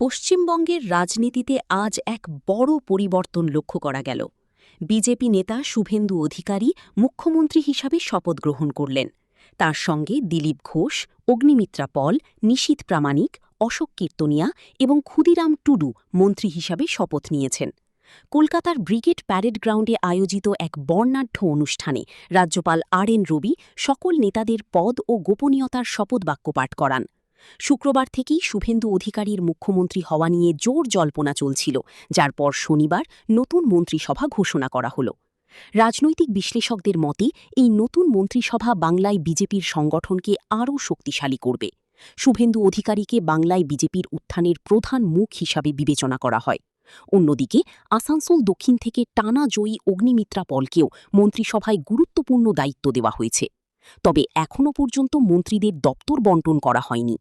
পশ্চিমবঙ্গের রাজনীতিতে আজ এক বড় পরিবর্তন লক্ষ্য করা গেল। বিজেপি নেতা শুভেন্দু অধিকারী মুখ্যমন্ত্রী হিসাবে শপথ গ্রহণ করলেন। তার সঙ্গে দিলীপ ঘোষ, অগ্নিমিত্রা পল, নিশীথ প্রামাণিক, অশোক কীর্তনিয়া এবং ক্ষুদিরাম টুডু মন্ত্রী হিসাবে শপথ নিয়েছেন। কলকাতার ব্রিগেড প্যারেড গ্রাউন্ডে আয়োজিত এক বর্ণাঢ্য অনুষ্ঠানে রাজ্যপাল আর.এন. রবি সকল নেতাদের পদ ও গোপনীয়তার শপথ বাক্য পাঠ করান। শুক্রবার থেকেই শুভেন্দু অধিকারীর মুখ্যমন্ত্রী হওয়া নিয়ে জোর জল্পনা চলছিল, যার পর শনিবার নতুন মন্ত্রিসভা ঘোষণা করা হল। রাজনৈতিক বিশ্লেষকদের মতে এই নতুন মন্ত্রিসভা বাংলায় বিজেপির সংগঠনকে আরও শক্তিশালী করবে। শুভেন্দু অধিকারীকে বাংলায় বিজেপির উত্থানের প্রধান মুখ হিসাবে বিবেচনা করা হয়। অন্যদিকে আসানসোল দক্ষিণ থেকে টানা জয়ী অগ্নিমিত্রা পলকেও মন্ত্রিসভায় গুরুত্বপূর্ণ দায়িত্ব দেওয়া হয়েছে। তবে এখনও পর্যন্ত মন্ত্রীদের দপ্তর বণ্টন করা হয়নি।